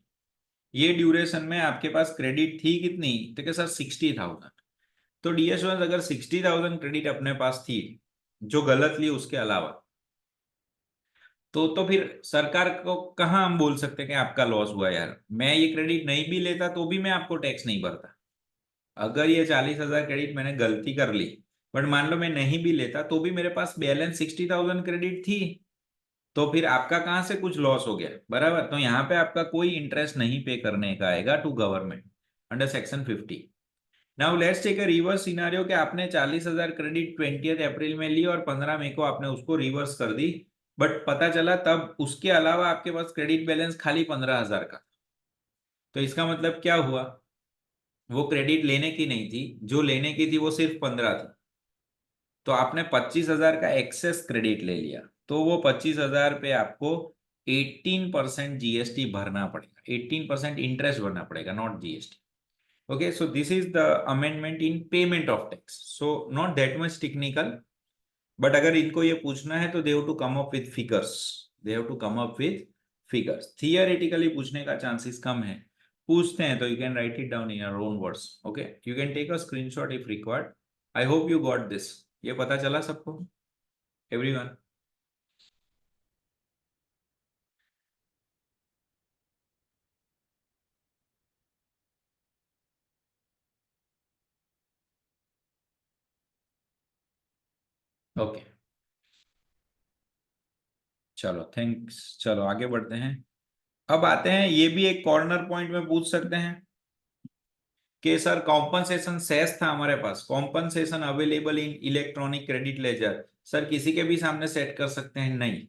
ये ड्यूरेशन में आपके पास क्रेडिट थी कितनी? तो क्या सर 60,000। तो डियर स्टूडेंट्स, अगर 60,000 क्रेडिट अपने पास थी जो गलत ली उसके अलावा, तो फिर सरकार को कहाँ हम बोल सकते हैं कि आपका लॉस हुआ यार, मैं ये क्रेडिट नहीं भी लेता तो भी मैं आपको टैक्स नहीं भरता। अगर ये 40,000 क्रेडिट मैंने गलती कर ली, बट मान लो मैं नहीं भी लेता तो भी मेरे पास बैलेंस 60,000 क्रेडिट थी, तो फिर आपका कहां से कुछ लॉस हो गया, बराबर। तो यहाँ पे आपका कोई इंटरेस्ट नहीं पे करने का आएगा to government under section 50। Now let's take a reverse scenario कि आपने 40,000 क्रेडिट 20 अप्रैल में ली और 15 मई को आपने उसको रिवर्स कर दी, बट पता चला तब उसके अलावा आपके पास क्रेडिट बैलेंस खाली 15,000 का। तो इसका मतलब क्या हुआ? वो क्रेडिट लेने की नहीं थी, जो लेने की थी वो सिर्फ 15 थी। तो आपने 25,000 का एक्सेस क्रेडिट ले लिया, तो वो 25,000 पे आपको 18% जीएसटी भरना पड़ेगा, 18% इंटरेस्ट भरना पड़ेगा, not GST. Okay, so this is the amendment in payment of tax. So not that much technical, but अगर इनको ये पूछना है तो they have to come up with figures. They have to come up with figures. Theoretically पूछने का chances कम है, पूछते हैं तो you can write it down in your own words. Okay, you can take a screenshot if required. I hope you got this. ये पता चला सबको, everyone? Okay, चलो थैंक्स, चलो आगे बढ़ते हैं। अब आते हैं, ये भी एक कॉर्नर पॉइंट में पूछ सकते हैं कि सर कॉम्पनसेशन सेस था हमारे पास, compensation available in electronic credit ledger, sir किसी के भी सामने सेट कर सकते हैं? नहीं।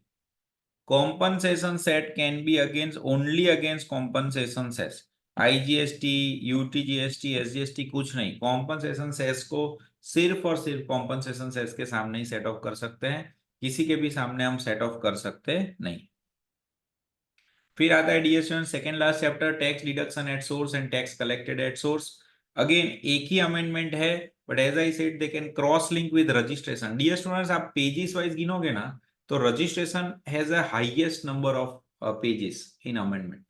Compensation set can be against only against compensation cess, IGST, UTGST, SGST कुछ नहीं। कॉम्पनसेशन सेस को सिर्फ और सिर्फ कॉम्पनसेशन सेस के सामने ही सेट ऑफ कर सकते हैं, किसी के भी सामने हम सेट ऑफ कर सकते नहीं। फिर आता है dear student second last chapter, tax deduction at source and tax collected at source. Again एक ही अमेंडमेंट है, but as I said they can cross link with registration. Dear students, आप पेजेस वाइज गिनोगे ना तो registration has a highest number of pages in amendment,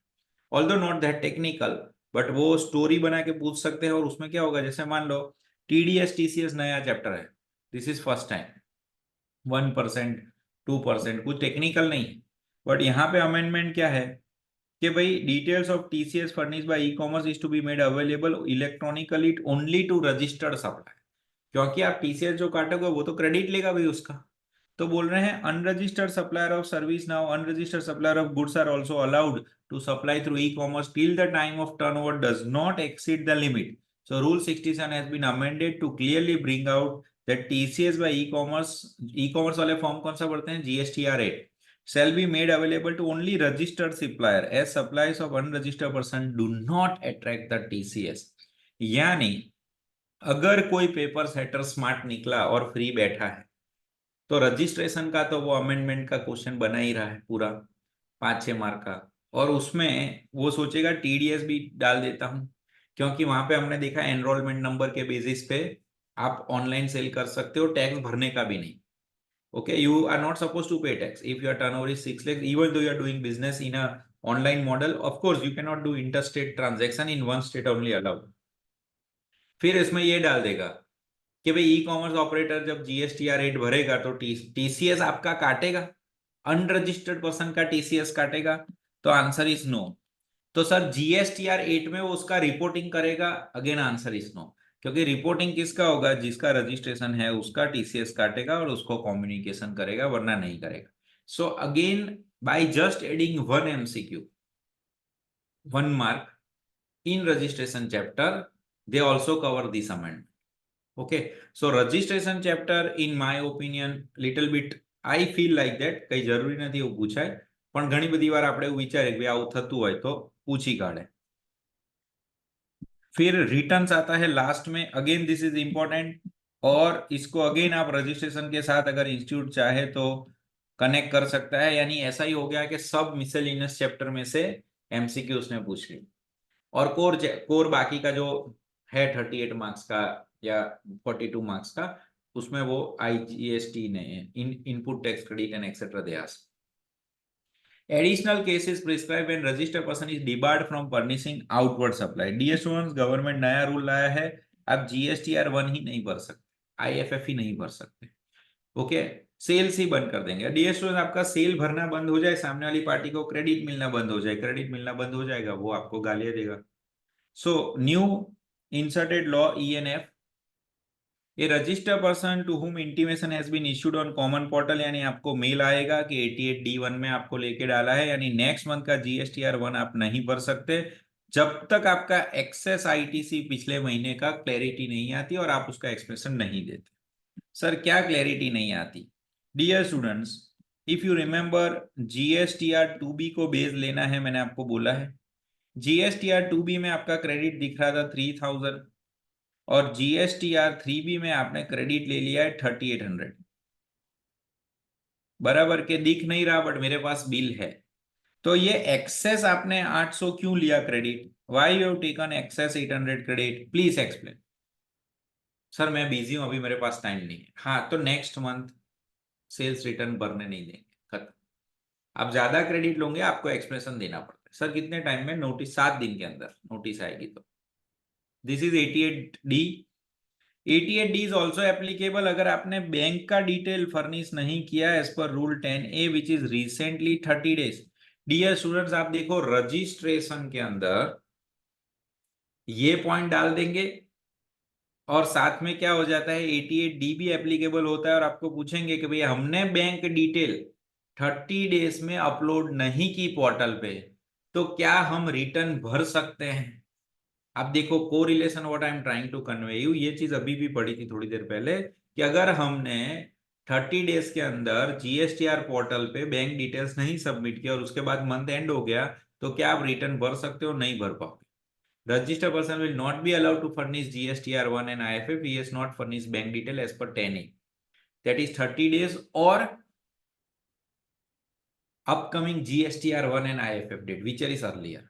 although not that technical, but वो story बना के पूछ सकते हैं। और उसमें क्या होगा, जैसे मान लो टीडीएस टीसीएस नया चैप्टर है, दिस इज फर्स्ट टाइम, 1%, 2%, कुछ टेक्निकल नहीं है। बट यहाँ पे अमेंडमेंट क्या है कि भाई details of TCS furnish by e commerce is to be made available electronically only to registered supply. क्योंकि आप टीसीएस जो काटोगे वो तो क्रेडिट लेगा भाई उसका। तो बोल रहे हैं unregistered supplier of service now unregistered supplier of goods are also allowed to supply through E commerce till the time of turnover does not exceed the limit So Rule 67 has been amended to clearly bring out that TCS by e-commerce वाले form कौन सा पढ़ते हैं, GSTR 8 shall be made available to only registered supplier as supplies of unregistered person do not attract the TCS। यानी अगर कोई paper setter smart निकला और फ्री बैठा है तो रजिस्ट्रेशन का तो वो अमेंडमेंट का क्वेश्चन बना ही रहा है पूरा 5-6 मार्क का, और उसमें वो सोचेगा टीडीएस भी डाल देता हूं, क्योंकि वहां पे हमने देखा एनरोलमेंट नंबर के बेसिस पे आप ऑनलाइन सेल कर सकते हो, टैक्स भरने का भी नहीं। Okay, you are not suppose to pay tax if your turnover is 6 lakhs even though you are doing business in a online model। of course you cannot do interstate transaction in one state only allowed। फिर इसमें ये डाल देगा कि भाई ई commerce operator जब GSTR rate भरेगा तो टीसीएस आपका काटेगा, अनरजिस्टर्ड पर्सन का टीसीएस काटेगा। तो आंसर इज नो। तो सर जीएसटीआर 8 में वो उसका रिपोर्टिंग करेगा, अगेन आंसर इज नो, क्योंकि रिपोर्टिंग किसका होगा, जिसका रजिस्ट्रेशन है उसका टीसीएस काटेगा और उसको कम्युनिकेशन करेगा, वरना नहीं करेगा। So again by just adding one MCQ, 1 mark in registration chapter, they also cover this amendment। okay, so registration chapter in my opinion little bit I feel like that કઈ જરૂરી નથી એવું પૂછાય, પણ ઘણી બધી વાર આપણે એવું વિચારે કે આવું થતું હોય તો પૂછી કાઢે। फिर रिटर्न्स आता है लास्ट में, अगेन दिस इज इंपॉर्टेंट, और इसको अगेन आप रजिस्ट्रेशन के साथ अगर इंस्टीट्यूट चाहे तो कनेक्ट कर सकता है, यानी ऐसा ही हो गया कि सब मिसलेनियस चैप्टर में से एमसीक्यू उसने पूछ ली, और कोर बाकी का जो है 38 मार्क्स का या 42 मार्क्स का, उसमें वो आईजीएसटी ने input tax credit and etcetera they ask. Additional cases prescribed when registered person is debarred from furnishing outward supply। Dear students, government नया रूल लाया है, आप जीएसटीआर 1 ही नहीं भर सकते, आईएफएफ ही नहीं भर सकते। ओके, सेल्स ही बंद कर देंगे। डियर स्टूडेंट, आपका सेल भरना बंद हो जाए, सामने वाली पार्टी को क्रेडिट मिलना बंद हो जाए, क्रेडिट मिलना बंद हो जाएगा, वो आपको गालियां देगा। So new inserted law ENF, a registered person to whom intimation has been issued on common portal, यानी आपको मेल आएगा कि 88D1 में आपको लेके डाला है, यानी नेक्स्ट मंथ का जीएसटीआर 1 आप नहीं भर सकते जब तक आपका एक्सेस आईटीसी पिछले महीने का क्लैरिटी नहीं आती और आप उसका एक्सप्रेशन नहीं देते। सर क्या क्लैरिटी नहीं आती? Dear students, if you remember GSTR 2B को बेस लेना है, मैंने आपको बोला है जीएसटीआर 2B में आपका क्रेडिट दिख रहा था 3000 और जीएसटीआर 3B में आपने क्रेडिट ले लिया है 3800, बराबर के दिख नहीं रहा बट मेरे पास बिल है। तो ये एक्सेस आपने 800 क्यों लिया credit? Why you have taken excess 800 credit, please explain. Sir मैं बिजी हूं, अभी मेरे पास टाइम नहीं है। हाँ, तो नेक्स्ट मंथ सेल्स रिटर्न भरने नहीं देंगे, खत्म। आप ज्यादा क्रेडिट लोगे आपको एक्सप्रेशन देना पड़ता है। सर कितने टाइम में? नोटिस 7 दिन के अंदर नोटिस आएगी। तो this is 88D। 88D is also applicable अगर आपने बैंक का डिटेल फर्निश नहीं किया as per rule 10A which is recently 30 days। Dear students, आप देखो रजिस्ट्रेशन के अंदर ये पॉइंट डाल देंगे और साथ में क्या हो जाता है 88D भी एप्लीकेबल होता है, और आपको पूछेंगे कि भैया हमने बैंक डिटेल 30 डेज में अपलोड नहीं की पोर्टल पे, तो क्या हम रिटर्न भर सकते हैं? आप देखो को relation what I am trying to convey you, ये चीज अभी भी पढ़ी थी थोड़ी देर पहले कि अगर हमने 30 डेज के अंदर जीएसटीआर पोर्टल पे बैंक डिटेल्स नहीं सबमिट किया और उसके बाद मंथ एंड हो गया, तो क्या आप रिटर्न भर सकते हो? नहीं भर पाओगे। Registered person will not be allowed to furnish GSTR 1 and IFF. He has not furnished bank detail as per 10A. That is 30 days or upcoming GSTR 1 and IFF date, whichever is earlier।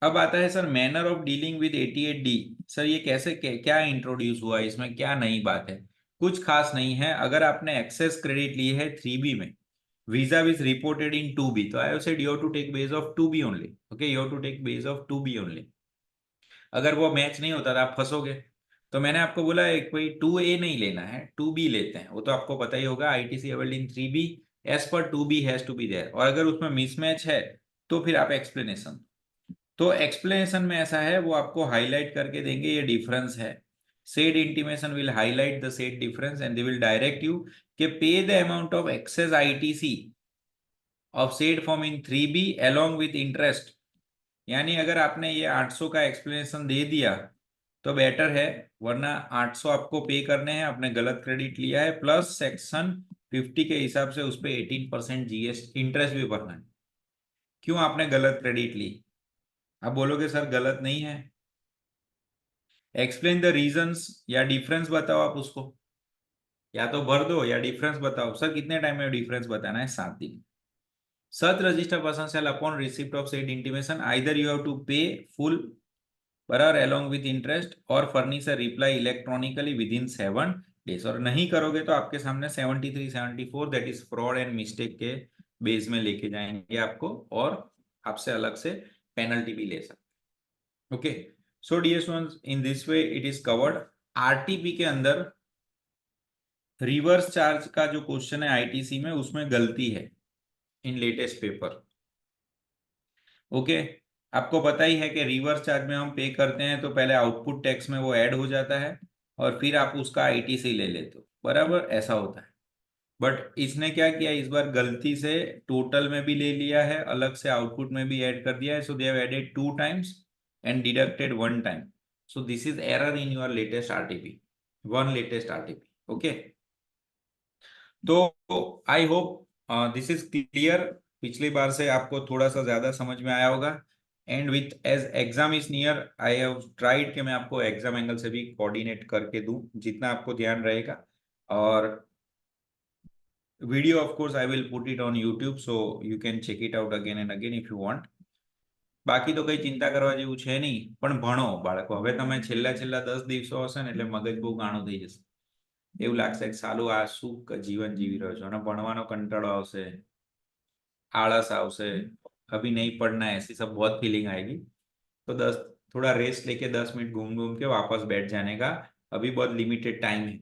अब आता है sir manner of dealing with 88D। Sir ये कैसे क्या introduce हुआ, इसमें क्या नई बात है? कुछ खास नहीं है। अगर आपने एक्सेस क्रेडिट ली है 3B में, visa Vij reported in 2B, तो I have said you have to take base of 2B only. Okay, you have to take base of 2B only. अगर वो मैच नहीं होता तो आप फंसोगे। तो मैंने आपको बोला एक कोई 2A नहीं लेना है, 2B लेते हैं, वो तो आपको पता ही होगा ITC availed in 3B as per 2B has to be there, और अगर उसमें मिसमैच है तो फिर आप एक्सप्लेनेशन, तो एक्सप्लेनेशन में ऐसा है वो आपको हाईलाइट करके देंगे ये डिफरेंस है। Said intimation will highlight the said difference and they will direct you कि pay the amount of excess ITC of said form in 3B along with interest. यानी अगर आपने ये 800 का एक्सप्लेनेशन दे दिया तो बेटर है, वरना 800 आपको पे करने हैं, आपने गलत क्रेडिट लिया है, प्लस सेक्शन 50 के हिसाब से उस पर 18% जीएसटी इंटरेस्ट भी भरना है। क्यों आपने गलत क्रेडिट ली? आप बोलोगे सर गलत नहीं है, एक्सप्लेन द रीजंस, या डिफरेंस बताओ आप उसको, या तो भर दो या डिफरेंस बताओ। सर कितने टाइम में डिफरेंस बताना है? 7 दिन। Such register person shall upon receipt of said intimation either you have to pay full बराबर along with interest और furnish a reply electronically within 7 days, और नहीं करोगे तो आपके सामने 73 74 that is fraud and mistake के बेस में लेके जाएंगे आपको, और आपसे अलग से पेनल्टी भी ले सकते। Okay, so dear students, in this way it is covered. RTP के अंदर रिवर्स चार्ज का जो क्वेश्चन है आईटीसी में, उसमें गलती है इन लेटेस्ट पेपर। ओके, आपको पता ही है कि रिवर्स चार्ज में हम पे करते हैं तो पहले आउटपुट टैक्स में वो ऐड हो जाता है और फिर आप उसका आईटीसी ले लेते हो, बराबर ऐसा होता है। बट इसने क्या किया इस बार, गलती से टोटल में भी ले लिया है, अलग से आउटपुट में भी ऐड कर दिया है। So they have added 2 times and deducted 1 time। So this is error in your latest RTP, one latest RTP. Okay, तो I hope this is clear. पिछली बार से आपको थोड़ा सा ज्यादा समझ में आया होगा। And with as exam is near, I have tried कि मैं आपको एग्जाम एंगल से भी कोऑर्डिनेट करके दूं जितना आपको ध्यान रहेगा। और video of course I will put it on YouTube, so you can check it out again and again if you want. બાકી તો કઈ ચિંતા કરવા જેવું છે નહીં, પણ ભણો બાળકો, હવે તમે છેલ્લા છેલ્લા 10 દિવસો હશે ને એટલે મગજ બહુ ગાણું થઈ જશે, એવું लागશે કે સાલું આ શું જીવન जीवी રહ્યો છો, અને ભણવાનો કંટાળો આવશે, आलस आवશે, अभी नहीं पढ़ना है ऐसी सब बहुत फीलिंग आएगी। तो 10 थोड़ा रेस्ट लेके 10 मिनट घूम घूम के वापस बैठ जाने का। अभी बहुत लिमिटेड टाइम है,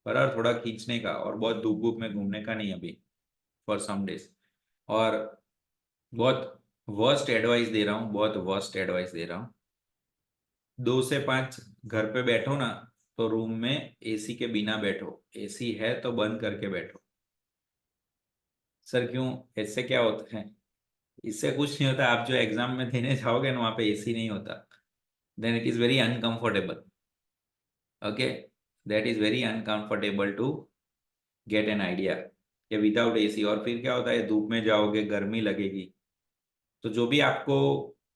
बराबर, थोड़ा खींचने का, और बहुत धूप धूप में घूमने का नहीं अभी, फॉर सम डेज। और बहुत वर्स्ट एडवाइस दे रहा हूँ, बहुत वर्स्ट एडवाइस दे रहा हूँ। 2 से 5 घर पे बैठो ना, तो रूम में एसी के बिना बैठो, एसी है तो बंद करके बैठो। सर क्यों, इससे क्या होता है? इससे कुछ नहीं होता, आप जो एग्जाम में देने जाओगे ना वहां पे एसी नहीं होता, then it is very uncomfortable. Okay, that is very uncomfortable to get an idea कि विदाउट एसी। और फिर क्या होता है, धूप में जाओगे, गर्मी लगेगी, तो जो भी आपको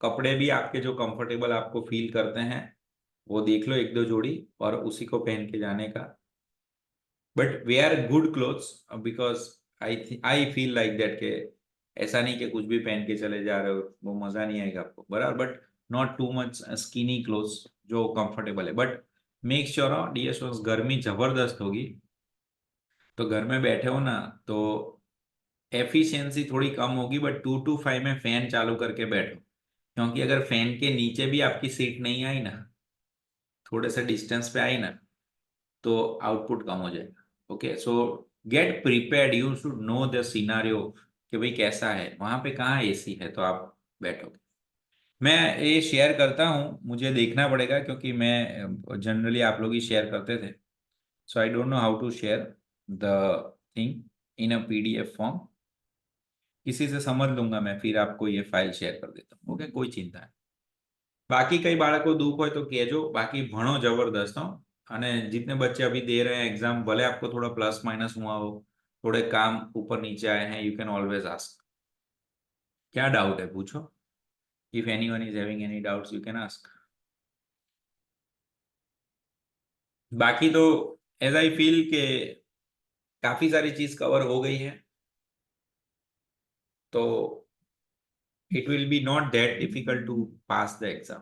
कपड़े भी आपके जो कंफर्टेबल आपको फील करते हैं वो देख लो, 1 2 जोड़ी, और उसी को पहन के जाने का। But wear good clothes, because I feel like that के ऐसा नहीं कि कुछ भी पहन के चले जा रहे हो, वो मजा नहीं आएगा आपको, बराबर। But not too much skinny clothes, जो कंफर्टेबल है। But make sure dear students, गर्मी जबरदस्त होगी, तो घर में बैठे हो ना तो एफिशिएंसी थोड़ी कम होगी, बट 2 to 5 में फैन चालू करके बैठो, क्योंकि अगर फैन के नीचे भी आपकी सीट नहीं आई ना, थोड़े से डिस्टेंस पे आई ना, तो आउटपुट कम हो जाएगा। Okay, so gate prepared, you should know the scenario कि भाई कैसा है वहां पे, कहाँ एसी है तो आप बैठोगे। मैं ये शेयर करता हूँ, मुझे देखना पड़ेगा क्योंकि मैं जनरली आप लोग ही शेयर करते थे, so I don't know how to share the thing in a PDF form. किसी से समझ लूंगा मैं, फिर आपको ये फाइल शेयर कर देता हूँ। ओके, कोई चिंता नहीं। बाकी कई बाળકો दुख હોય तो કહેજો, बाकी ભણો जबरदस्त हो। અને जितने बच्चे अभी दे रहे हैं एग्जाम, भले आपको थोड़ा प्लस माइनस हुआ हो, थोड़े काम ऊपर नीचे आए हैं, यू कैन ऑलवेज आस्क। क्या डाउट है पूछो, if anyone is having any doubts you can ask. बाकी तो एज आई फील के काफी सारी चीज कवर हो गई है, तो it will be not that difficult to pass the exam,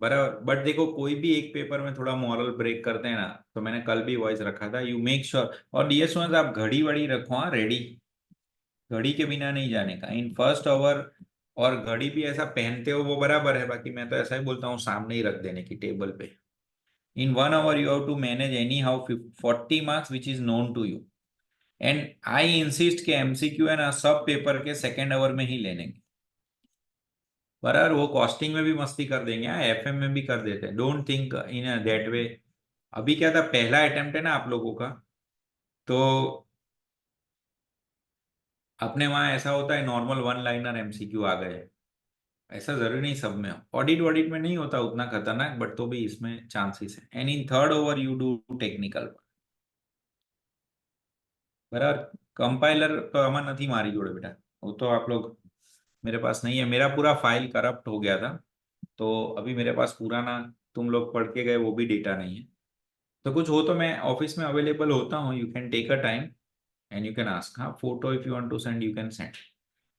बराबर। बट देखो, कोई भी एक पेपर में थोड़ा मॉरल ब्रेक करते हैं ना, तो मैंने कल भी वॉइस रखा था, यू मेक श्योर। और डीएस स्टूडेंट्स, आप घड़ी वड़ी रखो, हाँ रेडी, घड़ी के बिना नहीं जाने का इन फर्स्ट आवर। और घड़ी भी ऐसा पहनते हो वो बराबर है, बाकी मैं तो ऐसा ही बोलता हूँ सामने ही रख देने की टेबल पे। In 1 hour you have to manage anyhow 40 marks which is known to you. And I insist के एमसीक्यू है ना सब पेपर के सेकेंड आवर में ही लेने के, बराबर। वो कॉस्टिंग में भी मस्ती कर देंगे, हाँ एफएम में भी कर देते हैं, don't think in that way. अभी क्या था, पहला अटेम्प्ट है ना आप लोगों का, तो अपने वहां ऐसा होता है नॉर्मल 1 लाइनर एमसीक्यू आ गए, ऐसा जरूरी नहीं सब में हो, ऑडिट वॉडिट में नहीं होता उतना खतरनाक, बट तो भी इसमें चांसेस है। And in third over you do technical बराबर। कंपाइलर तो આમાં નથી મારી જોડે बेटा, वो तो आप लोग, मेरे पास नहीं है, मेरा पूरा फाइल करप्ट हो गया था, तो अभी मेरे पास पुराना तुम लोग पढ़ के गए वो भी डेटा नहीं है। तो कुछ हो तो मैं ऑफिस में अवेलेबल होता हूँ, you can take a time and you can ask. हाँ, photo if you want to send you can send.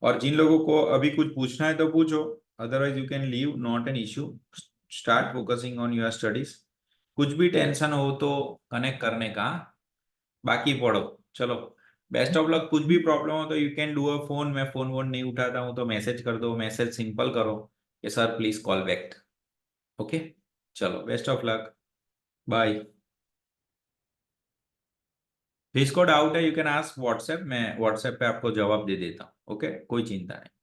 और जिन लोगों को अभी कुछ पूछना है तो पूछो, otherwise you can leave, not an issue. Start focusing on your studies. कुछ भी टेंशन हो तो कनेक्ट करने का, बाकी पढ़ो। चलो, बेस्ट ऑफ लक। कुछ भी प्रॉब्लम हो तो you can do a phone, मैं फोन वोन नहीं उठाता हूँ तो मैसेज कर दो, मैसेज सिंपल करो कि sir please call back. Okay, चलो, बेस्ट ऑफ लक, बाय। जिसको डाउट है यू कैन आस्क व्हाट्सएप, मैं व्हाट्सएप पे आपको जवाब दे देता हूँ। ओके, कोई चिंता नहीं।